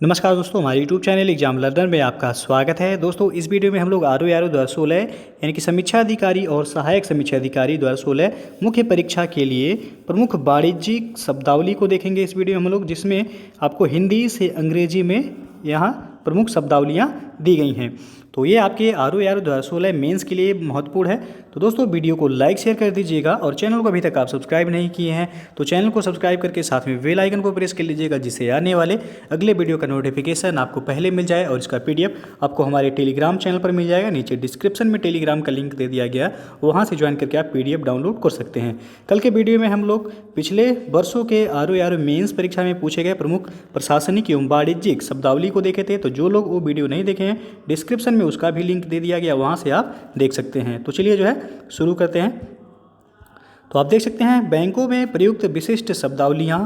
नमस्कार दोस्तों, हमारे YouTube चैनल एग्जाम लर्नर में आपका स्वागत है। दोस्तों, इस वीडियो में हम लोग RO 2016 यानी कि समीक्षा अधिकारी और सहायक समीक्षा अधिकारी 2016 मुख्य परीक्षा के लिए प्रमुख वाणिज्यिक शब्दावली को देखेंगे। इस वीडियो में हम लोग जिसमें आपको हिंदी से अंग्रेजी में यहाँ प्रमुख शब्दावलियाँ दी गई हैं। तो ये आपके RO 2016 मेंस के लिए महत्वपूर्ण है। तो दोस्तों, वीडियो को लाइक शेयर कर दीजिएगा और चैनल को अभी तक आप सब्सक्राइब नहीं किए हैं तो चैनल को सब्सक्राइब करके साथ में बेल आइकन को प्रेस कर लीजिएगा, जिससे आने वाले अगले वीडियो का नोटिफिकेशन आपको पहले मिल जाए। और इसका PDF आपको हमारे टेलीग्राम चैनल पर मिल जाएगा। नीचे डिस्क्रिप्शन में टेलीग्राम का लिंक दे दिया गया, वहाँ से ज्वाइन करके आप PDF डाउनलोड कर सकते हैं। कल के वीडियो में हम लोग पिछले वर्षों के RO मेंस परीक्षा में पूछे गए प्रमुख प्रशासनिक एवं वाणिज्यिक शब्दावली को देखे थे। तो जो लोग वो वीडियो नहीं देखे हैं, डिस्क्रिप्शन में उसका भी लिंक दे दिया गया, वहाँ से आप देख सकते हैं। तो चलिए जो है शुरू करते हैं। तो आप देख सकते हैं बैंकों में प्रयुक्त विशिष्ट शब्दावलियाँ।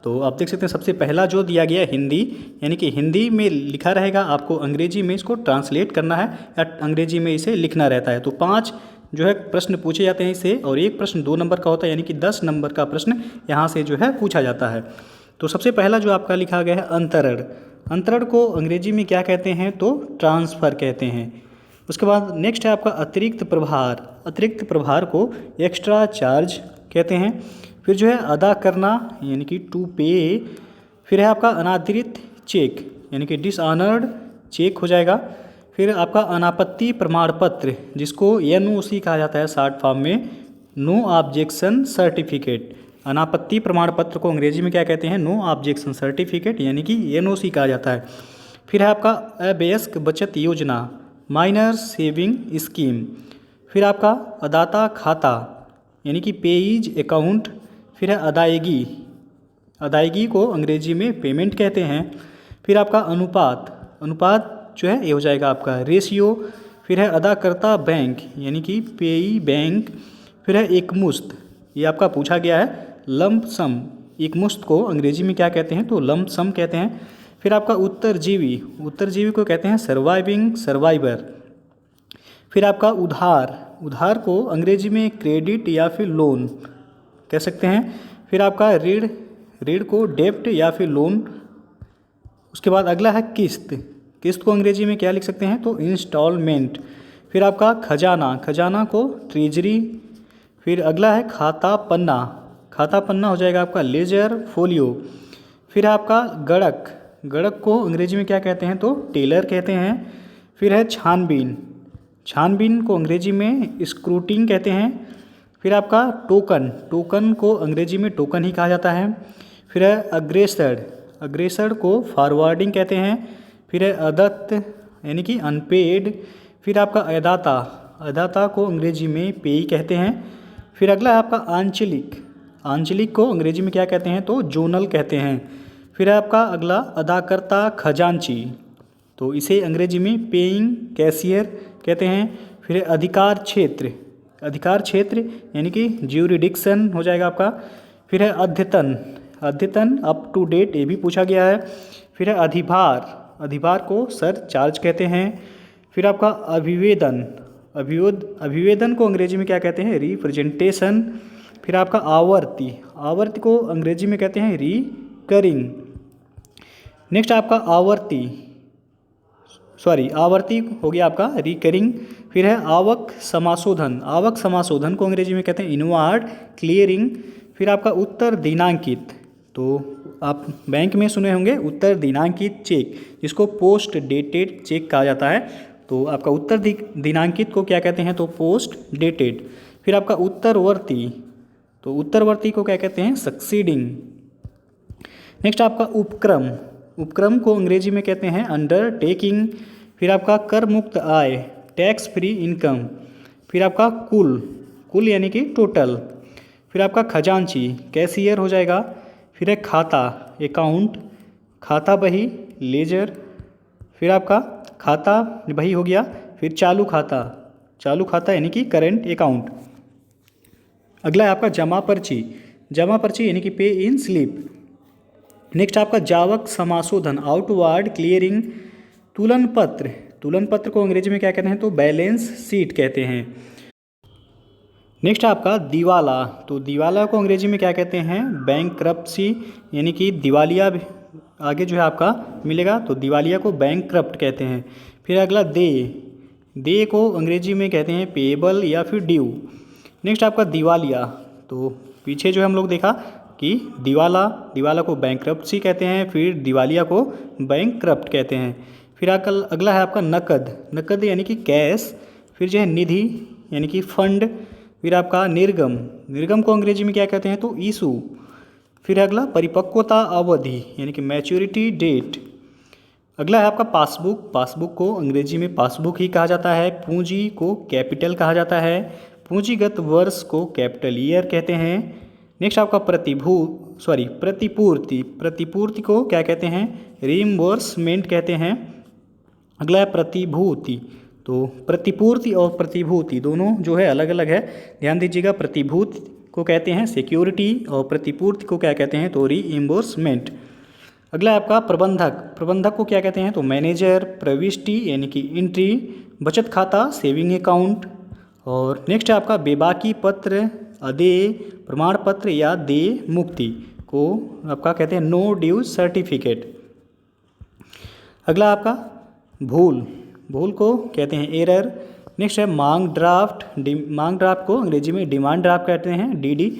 तो आप देख सकते हैं सबसे पहला जो दिया गया हिंदी, यानी कि हिंदी में लिखा रहेगा, आपको अंग्रेजी में इसको ट्रांसलेट करना है या अंग्रेजी में इसे लिखना रहता है। तो 5 जो है प्रश्न पूछे जाते हैं इससे, और एक प्रश्न 2 नंबर का होता है, यानी कि 10 नंबर का प्रश्न यहाँ से जो है पूछा जाता है। तो सबसे पहला जो आपका लिखा गया है अंतरण। अंतरण को अंग्रेजी में क्या कहते हैं? तो ट्रांसफ़र कहते हैं। उसके बाद नेक्स्ट है आपका अतिरिक्त प्रभार। अतिरिक्त प्रभार को एक्स्ट्रा चार्ज कहते हैं। फिर जो है अदा करना, यानी कि टू पे। फिर है आपका अनादरित चेक, यानी कि डिसऑनर्ड चेक हो जाएगा। फिर आपका अनापत्ति प्रमाण पत्र, जिसको NOC कहा जाता है शॉर्ट फॉर्म में, नो ऑब्जेक्शन सर्टिफिकेट। अनापत्ति प्रमाण पत्र को अंग्रेजी में क्या कहते हैं? नो ऑब्जेक्शन सर्टिफिकेट, यानी कि NOC कहा जाता है। फिर है आपका अवयस्क बचत योजना, माइनर सेविंग स्कीम। फिर आपका अदाता खाता, यानी कि पेईज अकाउंट। फिर है अदायगी। अदायगी को अंग्रेजी में पेमेंट कहते हैं। फिर आपका अनुपात। अनुपात जो है ये हो जाएगा आपका रेशियो। फिर है अदाकर्ता बैंक, यानी कि पेई बैंक। फिर है एकमुश्त, ये आपका पूछा गया है, लंप सम। एकमुश्त को अंग्रेजी में क्या कहते हैं? तो लंप सम कहते हैं। फिर आपका उत्तरजीवी। उत्तरजीवी को कहते हैं सर्वाइविंग सर्वाइवर। फिर आपका उधार। उधार को अंग्रेजी में क्रेडिट या फिर लोन कह सकते हैं। फिर आपका ऋण। ऋण को डेब्ट या फिर लोन। उसके बाद अगला है किस्त। किस्त को अंग्रेजी में क्या लिख सकते हैं? तो इंस्टॉलमेंट। फिर आपका खजाना। खजाना को ट्रेजरी। फिर अगला है खाता पन्ना। खाता पन्ना हो जाएगा आपका लेजर फोलियो। फिर है आपका गणक। गणक को अंग्रेजी में क्या कहते हैं? तो टेलर कहते हैं। फिर है छानबीन। छानबीन को अंग्रेजी में स्क्रूटिंग कहते हैं। फिर आपका टोकन। टोकन को अंग्रेजी में टोकन ही कहा जाता है। फिर है अग्रेसर। अग्रेसर को फॉरवर्डिंग कहते हैं। फिर है अदत्त, यानी कि अनपेड। फिर आपका अदाता। अदाता को अंग्रेजी में पेई कहते हैं। फिर अगला है आपका आंचलिक। आंचलिक को अंग्रेजी में क्या कहते हैं? तो जोनल कहते हैं। फिर है आपका अगला अदाकर्ता खजांची, तो इसे अंग्रेजी में पेइंग कैशियर कहते हैं। फिर है अधिकार क्षेत्र। अधिकार क्षेत्र यानी कि ज्यूरिडिक्शन हो जाएगा आपका। फिर है अद्यतन। अद्यतन अप टू डेट, ये भी पूछा गया है। फिर है अधिभार। अधिभार को सर चार्ज कहते हैं। फिर आपका अभिवेदन। अभिवेदन को अंग्रेजी में क्या कहते हैं? रिप्रेजेंटेशन। फिर आपका आवर्ती। आवर्ती को अंग्रेजी में कहते हैं रिकरिंग। नेक्स्ट आपका आवर्ती हो गया आपका रिकरिंग। फिर है आवक समाशोधन। आवक समाशोधन को अंग्रेजी में कहते हैं इनवार्ड क्लियरिंग। फिर आपका उत्तर दिनांकित, तो आप बैंक में सुने होंगे उत्तर दिनांकित चेक, जिसको पोस्ट डेटेड चेक कहा जाता है। तो आपका उत्तर दिनांकित को क्या कहते हैं? तो पोस्ट डेटेड। फिर आपका उत्तरवर्ती, तो उत्तरवर्ती को क्या कहते हैं? सक्सीडिंग। नेक्स्ट आपका उपक्रम। उपक्रम को अंग्रेजी में कहते हैं अंडरटेकिंग। फिर आपका कर मुक्त आय, टैक्स फ्री इनकम। फिर आपका कुल यानी कि टोटल। फिर आपका खजांची, कैशियर हो जाएगा। फिर है खाता, अकाउंट। खाता बही, लेजर। फिर आपका खाता बही हो गया। फिर चालू खाता यानी कि करेंट अकाउंट। अगला है आपका जमा पर्ची। जमा पर्ची यानी कि पे इन स्लिप। नेक्स्ट आपका जावक समाशोधन, आउटवार्ड क्लियरिंग। तुलन पत्र। तुलन पत्र को अंग्रेजी में क्या कहते हैं? तो बैलेंस शीट कहते हैं। नेक्स्ट आपका दिवाला। तो दिवाला को अंग्रेजी में क्या कहते हैं? बैंकरप्सी, यानी कि दिवालिया आगे जो है आपका मिलेगा, तो दिवालिया को बैंकक्रप्ट कहते हैं। फिर अगला दे को अंग्रेजी में कहते हैं पेएबल या फिर ड्यू। नेक्स्ट आपका दिवालिया, तो पीछे जो है हम लोग देखा कि दिवाला को बैंकक्रप्सी कहते हैं, फिर दिवालिया को बैंकक्रप्ट कहते हैं। फिर अगला है आपका नकद यानी कि कैश। फिर जो है निधि यानी कि फंड। फिर आपका निर्गम को अंग्रेजी में क्या कहते हैं, तो इशू। फिर अगला परिपक्वता अवधि यानी कि मैच्योरिटी डेट। अगला है आपका पासबुक को अंग्रेजी में पासबुक ही कहा जाता है। पूंजी को कैपिटल कहा जाता है। पूंजीगत वर्ष को कैपिटल ईयर कहते हैं। नेक्स्ट आपका प्रतिपूर्ति को क्या कहते हैं, रीइंबर्समेंट कहते हैं। अगला है प्रतिभूति, तो प्रतिपूर्ति और प्रतिभूति दोनों जो है अलग अलग है, ध्यान दीजिएगा। प्रतिभूति को कहते हैं सिक्योरिटी और प्रतिपूर्ति को क्या कहते हैं, तो रीइंबर्समेंट। अगला है आपका प्रबंधक को क्या कहते हैं, तो मैनेजर। प्रविष्टि यानी कि एंट्री, बचत खाता सेविंग अकाउंट। और नेक्स्ट है आपका बेबाकी पत्र, अदेय प्रमाण पत्र या देय मुक्ति को आपका कहते हैं नो ड्यू सर्टिफिकेट। अगला आपका भूल को कहते हैं एरर। नेक्स्ट है मांग ड्राफ्ट को अंग्रेजी में डिमांड ड्राफ्ट कहते हैं, डीडी।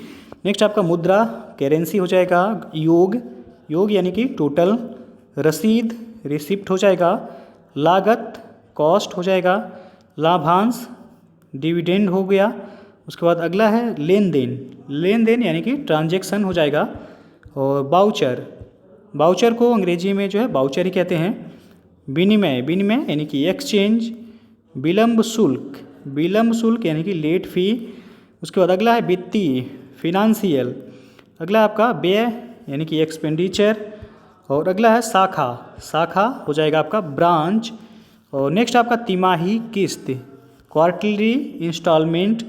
नेक्स्ट आपका मुद्रा करेंसी हो जाएगा। योग यानी कि टोटल। रसीद रिसिप्ट हो जाएगा। लागत कॉस्ट हो जाएगा। लाभांश डिविडेंड हो गया। उसके बाद अगला है लेन देन यानी कि ट्रांजैक्शन हो जाएगा। और बाउचर को अंग्रेजी में जो है बाउचर ही कहते हैं। विनिमय यानी कि एक्सचेंज। विलम्ब शुल्क यानी कि लेट फी। उसके बाद अगला है वित्तीय फिनांशियल। अगला आपका व्यय यानी कि एक्सपेंडिचर। और अगला है शाखा हो जाएगा आपका ब्रांच। और नेक्स्ट आपका तिमाही किस्त, क्वार्टरली इंस्टॉलमेंट।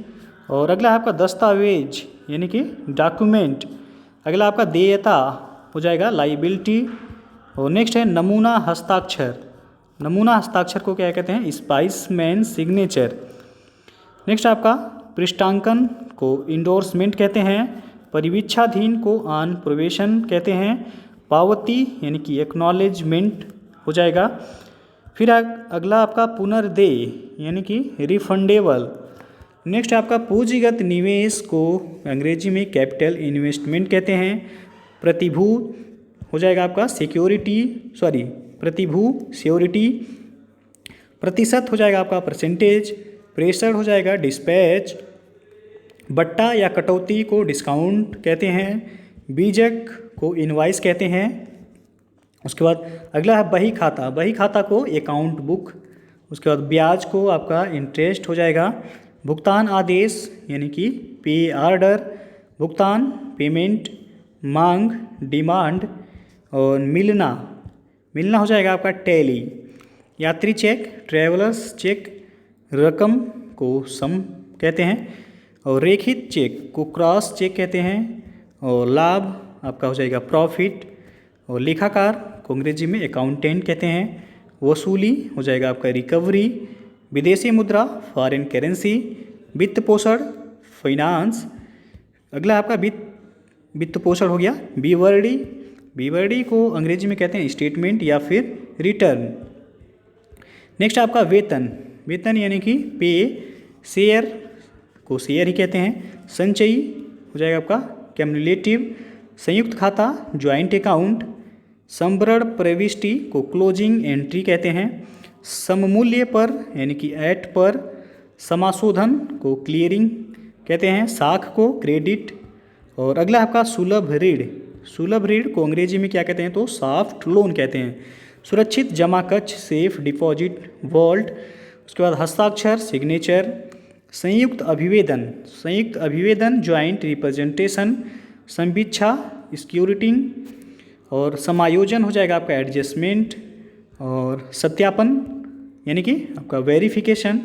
और अगला है आपका दस्तावेज यानी कि डॉक्यूमेंट। अगला आपका देयता हो जाएगा लाइबिलिटी। और नेक्स्ट है नमूना हस्ताक्षर को क्या कहते हैं, स्पाइसमैन सिग्नेचर। नेक्स्ट आपका पृष्ठांकन को इंडोर्समेंट कहते हैं। परिवीक्षाधीन को ऑन प्रोबेशन कहते हैं। पावती यानी कि एक्नॉलेजमेंट हो जाएगा। फिर अगला आपका पुनर्देय यानी कि रिफंडेबल। नेक्स्ट आपका पूंजीगत निवेश को अंग्रेजी में कैपिटल इन्वेस्टमेंट कहते हैं। प्रतिभू हो जाएगा आपका श्योरिटी। प्रतिशत हो जाएगा आपका परसेंटेज। प्रेशर हो जाएगा डिस्पैच। बट्टा या कटौती को डिस्काउंट कहते हैं। बीजक को इनवाइस कहते हैं। उसके बाद अगला है बही खाता को अकाउंट बुक। उसके बाद ब्याज को आपका इंटरेस्ट हो जाएगा। भुगतान आदेश यानी कि पे ऑर्डर। भुगतान पेमेंट। मांग डिमांड। और मिलना हो जाएगा आपका टैली। यात्री चेक ट्रैवलर्स चेक। रकम को सम कहते हैं। और रेखित चेक को क्रॉस चेक कहते हैं। और लाभ आपका हो जाएगा प्रॉफिट। और लेखाकार को अंग्रेजी में अकाउंटेंट कहते हैं। वसूली हो जाएगा आपका रिकवरी। विदेशी मुद्रा फॉरेन करेंसी। वित्त पोषण फाइनेंस। अगला आपका वित्त पोषण हो गया। बीवर्डी को अंग्रेजी में कहते हैं स्टेटमेंट या फिर रिटर्न। नेक्स्ट आपका वेतन यानी कि पे। शेयर को शेयर ही कहते हैं। संचयी हो जाएगा आपका क्यूमुलेटिव। संयुक्त खाता ज्वाइंट अकाउंट। संवरण प्रविष्टि को क्लोजिंग एंट्री कहते हैं। सममूल्य पर यानी कि एट पर। समाशोधन को क्लियरिंग कहते हैं। साख को क्रेडिट। और अगला आपका सुलभ ऋण को अंग्रेजी में क्या कहते हैं, तो सॉफ्ट लोन कहते हैं। सुरक्षित जमा कक्ष सेफ डिपॉजिट वॉल्ट। उसके बाद हस्ताक्षर सिग्नेचर। संयुक्त अभिवेदन ज्वाइंट रिप्रेजेंटेशन। संवीक्षा सिक्योरिटिंग। और समायोजन हो जाएगा आपका एडजस्टमेंट। और सत्यापन यानी कि आपका वेरिफिकेशन।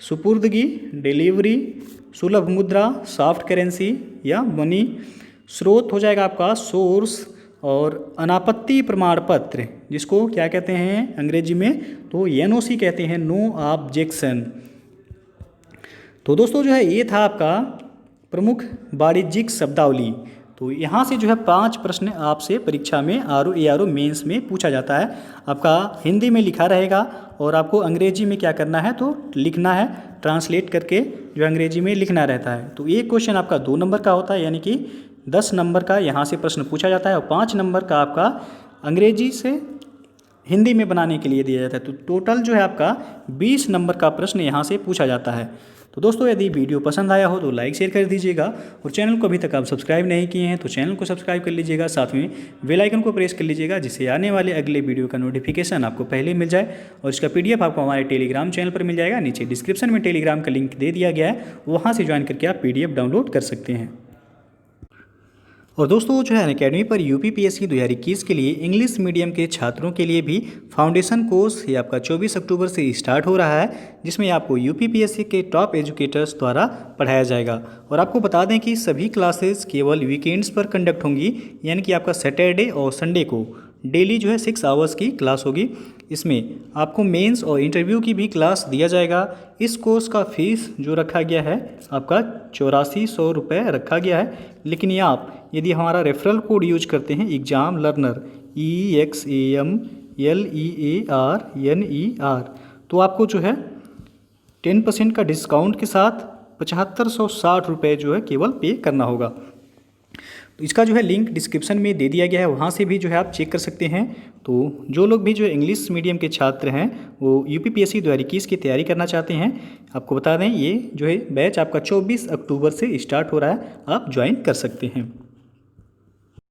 सुपुर्दगी डिलीवरी। सुलभ मुद्रा सॉफ्ट करेंसी या मनी। स्रोत हो जाएगा आपका सोर्स। और अनापत्ति प्रमाण पत्र जिसको क्या कहते हैं अंग्रेजी में, तो एनओसी कहते हैं, नो ऑब्जेक्शन। तो दोस्तों जो है ये था आपका प्रमुख वाणिज्यिक शब्दावली। तो यहाँ से जो है 5 प्रश्न आपसे परीक्षा में ARO मेंस में पूछा जाता है। आपका हिंदी में लिखा रहेगा और आपको अंग्रेजी में क्या करना है तो लिखना है, ट्रांसलेट करके जो अंग्रेजी में लिखना रहता है। तो एक क्वेश्चन आपका 2 नंबर का होता है, यानी कि 10 नंबर का यहाँ से प्रश्न पूछा जाता है और 5 नंबर का आपका अंग्रेजी से हिंदी में बनाने के लिए दिया जाता है। तो टोटल जो है आपका 20 नंबर का प्रश्न यहाँ से पूछा जाता है। तो दोस्तों यदि वीडियो पसंद आया हो तो लाइक शेयर कर दीजिएगा और चैनल को अभी तक आप सब्सक्राइब नहीं किए हैं तो चैनल को सब्सक्राइब कर लीजिएगा, साथ में बेल आइकन को प्रेस कर लीजिएगा जिससे आने वाले अगले वीडियो का नोटिफिकेशन आपको पहले मिल जाए। और इसका PDF आपको हमारे टेलीग्राम चैनल पर मिल जाएगा, नीचे डिस्क्रिप्शन में टेलीग्राम का लिंक दे दिया गया है, वहाँ से ज्वाइन करके आप PDF डाउनलोड कर सकते हैं। और दोस्तों जो है अनअकैडमी पर UPPSC 2021 के लिए इंग्लिश मीडियम के छात्रों के लिए भी फाउंडेशन कोर्स ये आपका 24 अक्टूबर से स्टार्ट हो रहा है, जिसमें आपको UPPSC के टॉप एजुकेटर्स द्वारा पढ़ाया जाएगा। और आपको बता दें कि सभी क्लासेस केवल वीकेंड्स पर कंडक्ट होंगी, यानी कि आपका सैटरडे और संडे को डेली जो है 6 आवर्स की क्लास होगी। इसमें आपको मेंस और इंटरव्यू की भी क्लास दिया जाएगा। इस कोर्स का फीस जो रखा गया है आपका 8400 रुपये रखा गया है, लेकिन ये आप यदि हमारा रेफरल कोड यूज करते हैं एग्जाम लर्नर EXAMLEARNER तो आपको जो है 10% का डिस्काउंट के साथ 7560 रुपये जो है केवल पे करना होगा। तो इसका जो है लिंक डिस्क्रिप्शन में दे दिया गया है, वहाँ से भी जो है आप चेक कर सकते हैं। तो जो लोग भी जो इंग्लिश मीडियम के छात्र हैं वो UPPSC 2021 की तैयारी करना चाहते हैं, आपको बता दें ये जो है बैच आपका 24 अक्टूबर से स्टार्ट हो रहा है, आप ज्वाइन कर सकते हैं।